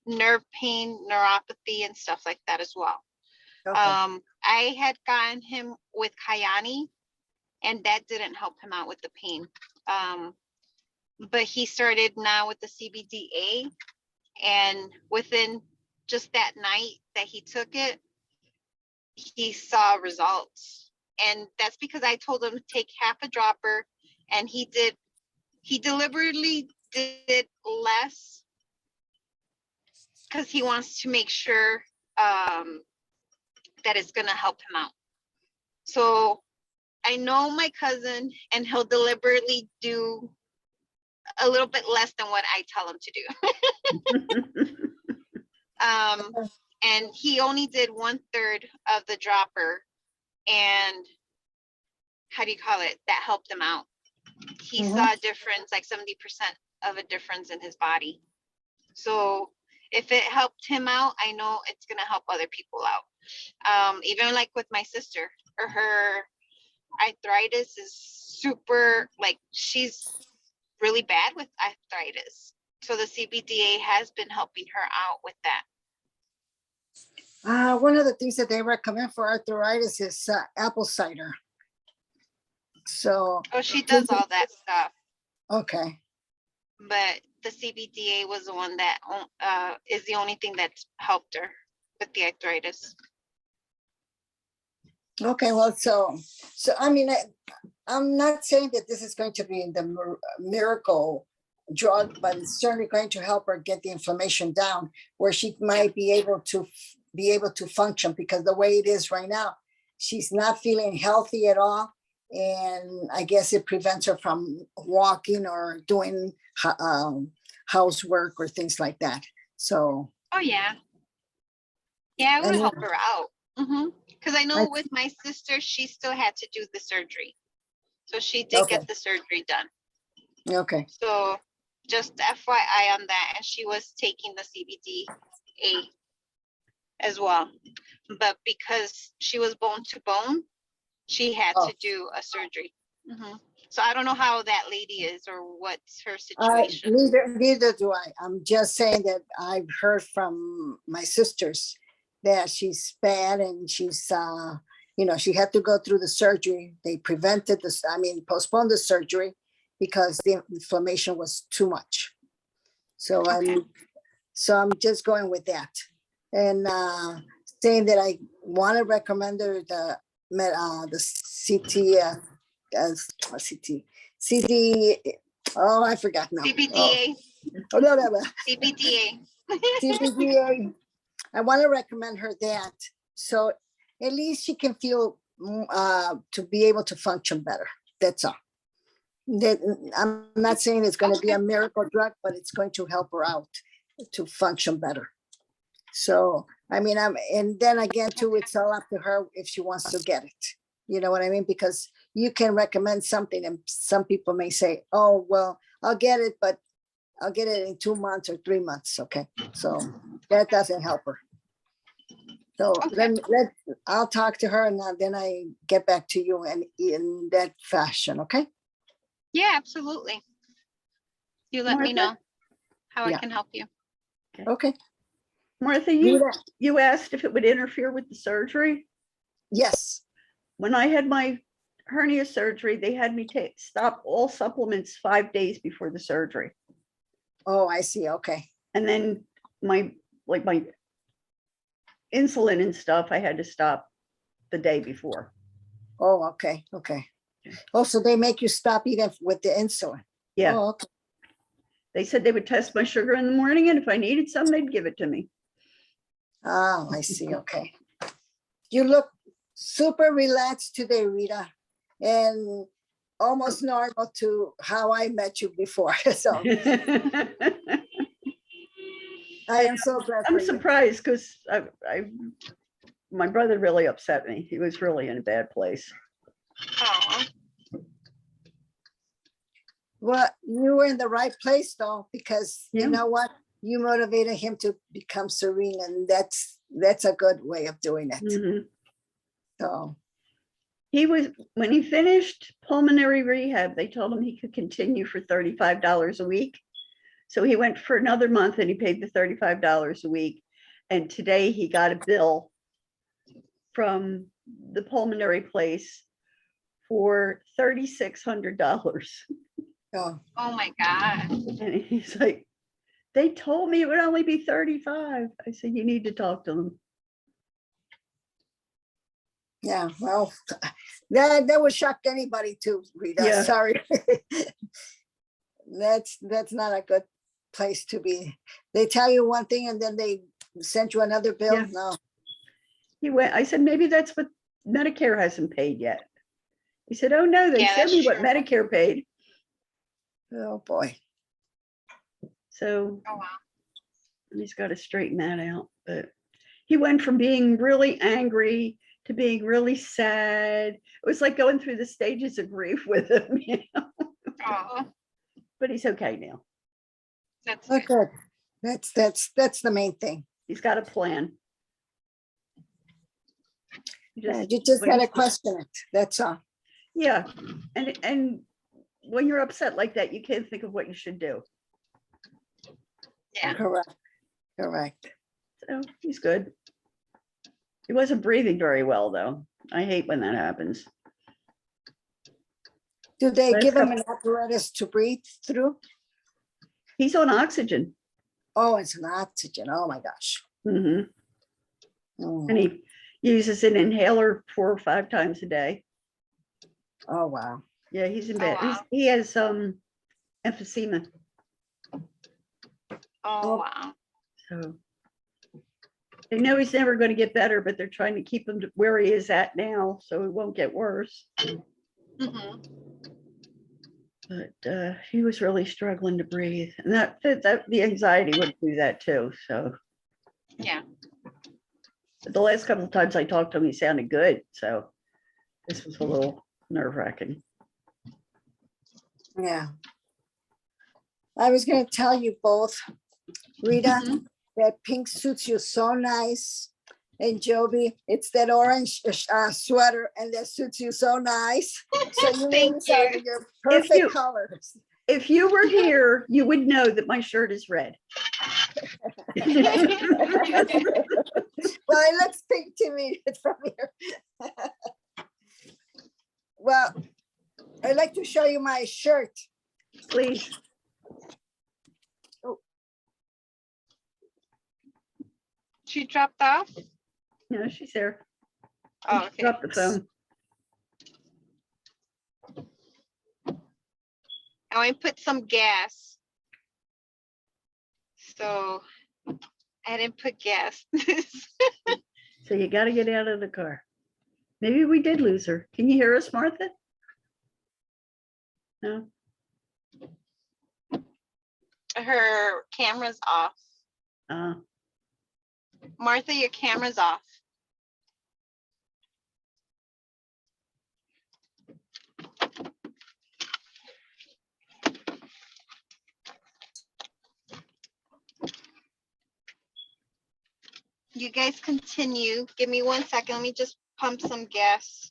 nerve pain, neuropathy, and stuff like that as well. Okay. I had gotten him with Kyani, and that didn't help him out with the pain. But he started now with the CBDA, and within just that night that he took it, he saw results. And that's because I told him to take half a dropper, and he deliberately did less because he wants to make sure that it's gonna help him out. So I know my cousin, and he'll deliberately do a little bit less than what I tell him to do. And he only did 1/3 of the dropper, and how do you call it? That helped him out. He saw a difference, like 70% of a difference in his body. So if it helped him out, I know it's gonna help other people out. Even like with my sister, her arthritis is super, like, she's really bad with arthritis. So the CBDA has been helping her out with that. One of the things that they recommend for arthritis is apple cider. So, Oh, she does all that stuff, okay, but the CBDA was the one that is the only thing that's helped her with the arthritis. okay, well, so I mean, I'm not saying that this is going to be the miracle drug, but it's certainly going to help her get the inflammation down, where she might be able to function, because the way it is right now, she's not feeling healthy at all. And I guess it prevents her from walking or doing housework or things like that. So, Oh yeah, yeah, it would And- help her out. Because I know I- with my sister, she still had to do the surgery, so she did Okay. get the surgery done. okay, So just FYI on that, and she was taking the CBDA as well, but because she was bone to bone, she had Oh. to do a surgery. So I don't know how that lady is or what's her situation. neither do I. I'm just saying that I've heard from my sisters that she's bad, and she's, she had to go through the surgery. They postponed the surgery because the inflammation was too much. So Okay. I'm just going with that. And saying that I want to recommend her the CT, CD, oh, I forgot now. CBDA, Oh, no. CBDA. CBDA. I want to recommend her that, so at least she can feel to be able to function better. That's all. I'm not saying it's going to be a miracle drug, but it's going to help her out to function better. So, and then again, too, it's all up to her if she wants to get it. You know what I mean? Because you can recommend something, and some people may say, oh, well, I'll get it, but I'll get it in 2 months or 3 months. Okay. So that doesn't help her. So Okay. I'll talk to her, and then I get back to you in that fashion. Okay. Yeah, absolutely. You let me Martha? know how I Yeah. can help you. Okay. Martha, Rita, you asked if it would interfere with the surgery. yes. When I had my hernia surgery, they had me stop all supplements 5 days before the surgery. Oh, I see. Okay. And then my insulin and stuff, I had to stop the day before. Oh, okay. Okay. Oh, so they make you stop even with the insulin. Yeah, Oh, okay. they said they would test my sugar in the morning, and if I needed some, they'd give it to me. Oh, I see. Okay. You look super relaxed today, Rita, and almost normal to how I met you before. So I am so glad for I'm you. surprised because my brother really upset me. He was really in a bad place. Oh, Well, you were in the right place though, because Yeah. you know what? You motivated him to become serene, and that's a good way of doing it. Mhm. So, He was, when he finished pulmonary rehab, they told him he could continue for $35 a week. So he went for another month and he paid the $35 a week. And today he got a bill from the pulmonary place for $3,600. Oh, Oh my God. And he's like, they told me it would only be 35. I said, you need to talk to them. yeah, well, that would shock anybody too, Rita, Yeah. sorry. That's not a good place to be. They tell you one thing and then they send you another bill, Yeah. no. He went, I said, maybe that's what Medicare hasn't paid yet. He said, oh no, they Yeah, showed that's me what true. Medicare paid. Oh, boy. So Oh wow. he's got to straighten that out. But he went from being really angry to being really sad. It was like going through the stages of grief with him, you know? Oh, But he's okay now. that's Oh, good. good. That's the main thing. He's got a plan. He Yeah, you just when gotta he's- question it, that's all. Yeah, and when you're upset like that, you can't think of what you should do. Yeah. Correct. So he's good. He wasn't breathing very well, though. I hate when that happens. Do they Last give him couple- an apparatus to breathe through? He's on oxygen. Oh, it's an oxygen, oh my gosh. Mhm. Oh, And he uses an inhaler 4 or 5 times a day. oh, wow. Yeah, he's in Oh, bed. wow. He has emphysema. Oh wow. So they know he's never going to get better, but they're trying to keep him to where he is at now, so it won't get worse. Mhm. But he was really struggling to breathe, and that the anxiety would do that too. So Yeah. but the last couple of times I talked to him, he sounded good. So this was a little nerve-wracking. Yeah. I was gonna tell you both, Rita, Mhm. that pink suits you so nice. And Joby, it's that orange sweater and that suits you so nice. So you Thank ladies are you. your If perfect you- colors. If you were here, you would know that my shirt is red. Well, it looks pink to me from here. Well, I'd like to show you my shirt. Please. She dropped off. No, she's there. Oh, okay. Drop the phone. I want to put some gas. So I didn't put gas. So you got to get out of the car. Maybe we did lose her. Can you hear us, Martha? No. Her camera's off. Uh, Martha, your camera's off. You guys continue. Give me 1 second. Let me just pump some gas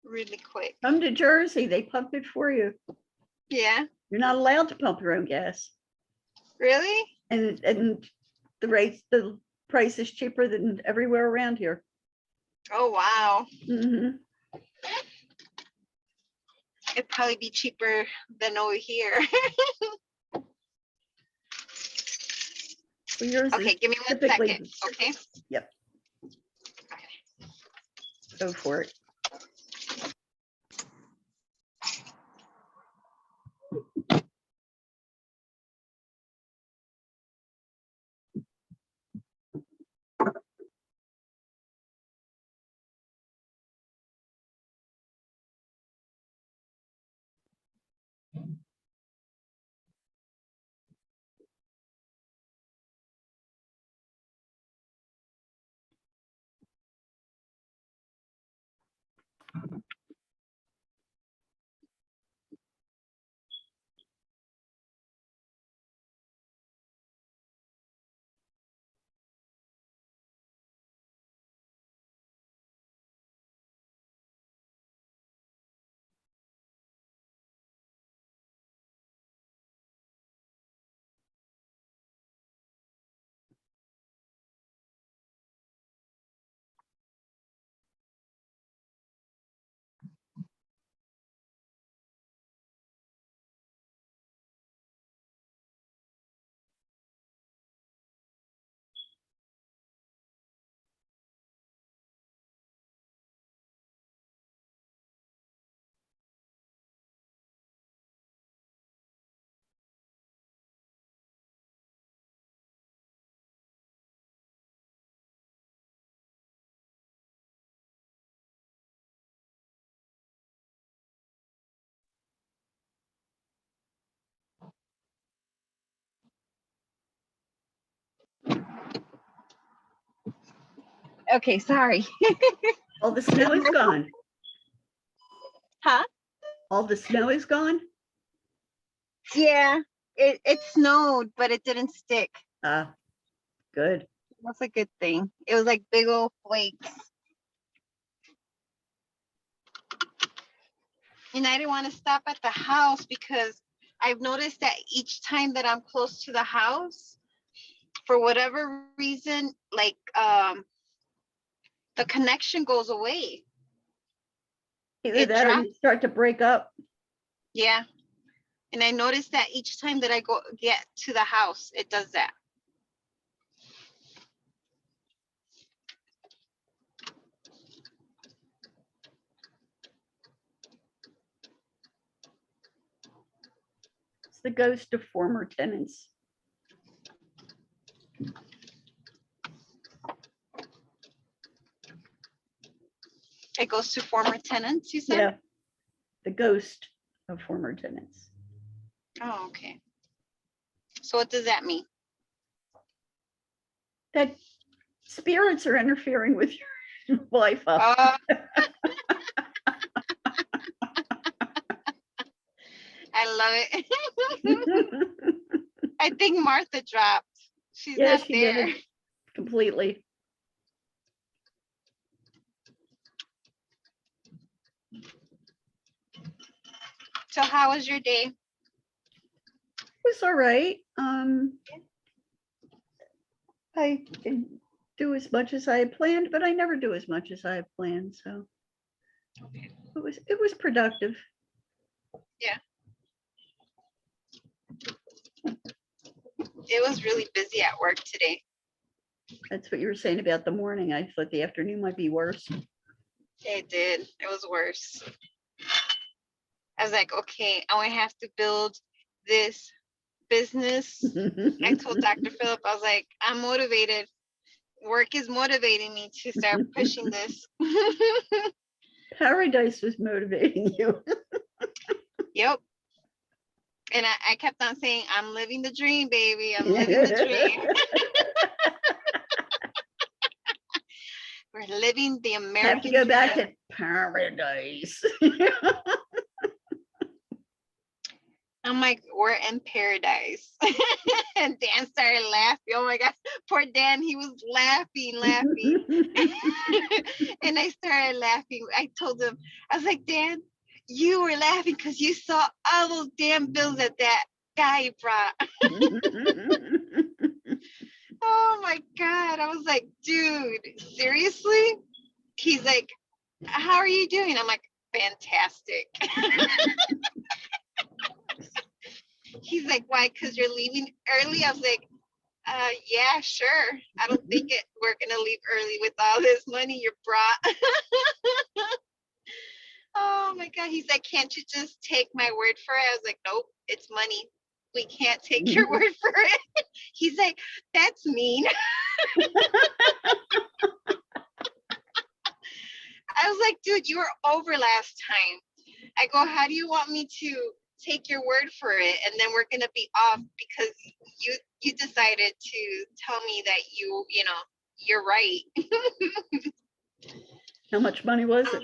really quick. come to Jersey. They pump it for you. Yeah, You're not allowed to pump your own gas. really? And the price is cheaper than everywhere around here. Oh, wow. Mhm. It'd probably be cheaper than over here. Well, yours Okay, is give me 1 typically- second. Okay. Go for it. Okay, sorry. All the snow is gone. Huh? All the snow is gone? Yeah, it snowed, but it didn't stick. Ah, good. That's a good thing. It was like big old flakes. And I didn't want to stop at the house because I've noticed that each time that I'm close to the house, for whatever reason, like the connection goes away. Either It that or dropped. you start to break up. Yeah. And I noticed that each time that I get to the house, it does that. It's the ghost of former tenants. It goes to former tenants, you said? Yeah, the ghost of former tenants. Oh, okay. So what does that mean? That spirits are interfering with your life up. I love it. I think Martha dropped. She's Yeah, not she there. did completely. So how was your day? It's all right. I didn't do as much as I had planned, but I never do as much as I had planned. So it was productive. Yeah. It was really busy at work today. That's what you were saying about the morning. I thought the afternoon might be worse. It did. It was worse. I was like, okay, I have to build this business. I told Dr. Phillip, I was like, I'm motivated. Work is motivating me to start pushing this. Paradise was motivating you. Yep. And I kept on saying, I'm living the dream, baby. I'm living the dream. We're living the American Have to go back dream. to paradise. I'm like, we're in paradise. And Dan started laughing. Oh my God. Poor Dan, he was laughing. And I started laughing. I told him, I was like, Dan, you were laughing because you saw all those damn bills that guy brought. Oh my God. I was like, dude, seriously? He's like, how are you doing? I'm like, fantastic. He's like, why? Because you're leaving early? I was like, yeah, sure. I don't think we're going to leave early with all this money you brought. Oh my God. He's like, can't you just take my word for it? I was like, nope, it's money. We can't take your word for it. He's like, that's mean. I was like, dude, you were over last time. I go, how do you want me to take your word for it? And then we're going to be off because you decided to tell me that you're right. How much money was it?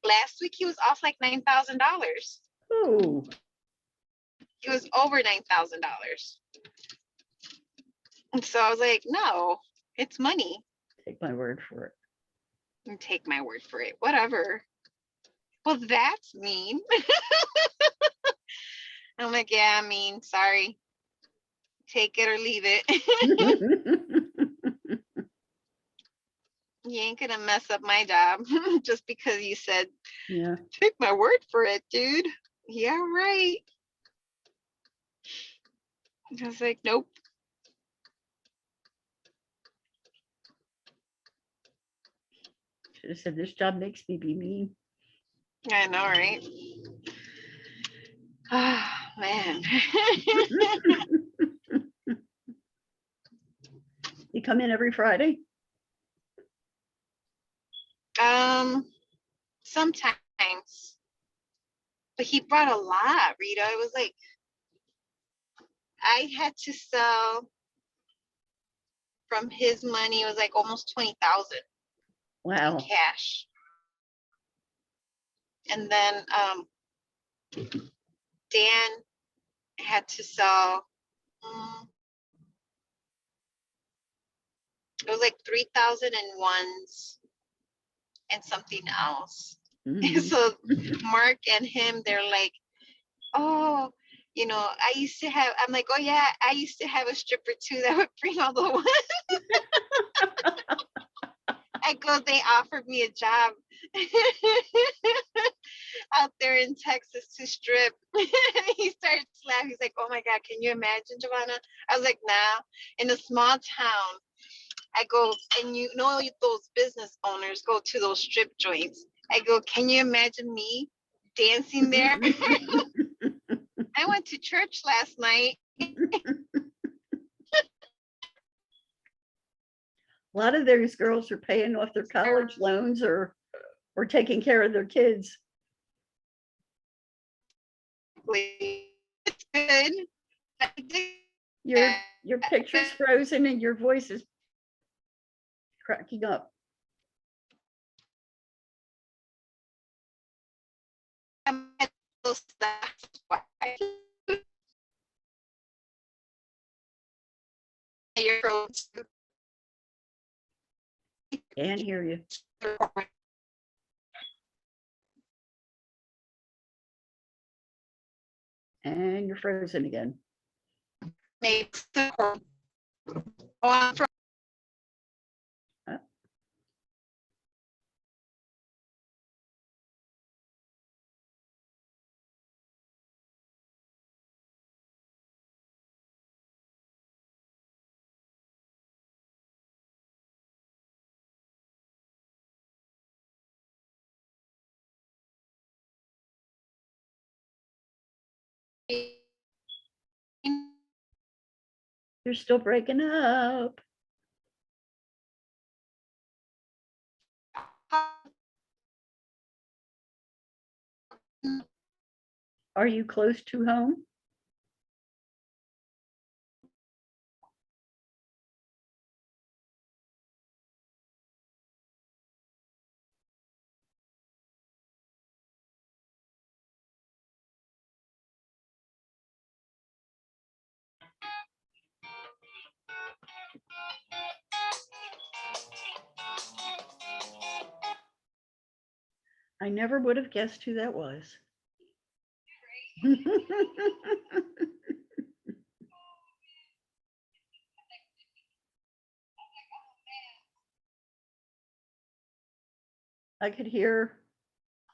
Last week he was off like $9,000. Oh, He was over $9,000. And so I was like, no, it's money. take my word for it. And take my word for it. Whatever. Well, that's mean. I'm like, yeah, I mean, sorry. Take it or leave it. You ain't gonna mess up my job just because you said, Yeah. take my word for it, dude. Yeah, right. I was like, nope. Should have said this job makes me be mean. I know, right? Oh, man. You come in every Friday? Sometimes. But he brought a lot, Rita. It was like I had to sell from his money. It was like almost 20,000 Wow. cash. And then Dan had to sell, it was like 3,001s and something else. Mhm. So Mark and him, they're like, oh, you know, I'm like, oh yeah, I used to have a stripper too that would bring all the ones. I go, they offered me a job out there in Texas to strip. He started laughing. He's like, oh my God, can you imagine, Giovanna? I was like, nah, in a small town. I go, and you know, those business owners go to those strip joints. I go, can you imagine me dancing there? I went to church last night. A lot of those girls are paying off their college loans or taking care of their kids. It's good. Your picture's frozen and your voice is cracking up. Can't hear you. And you're frozen again. You're still breaking up. Are you close to home? I never would have guessed who that was. I could hear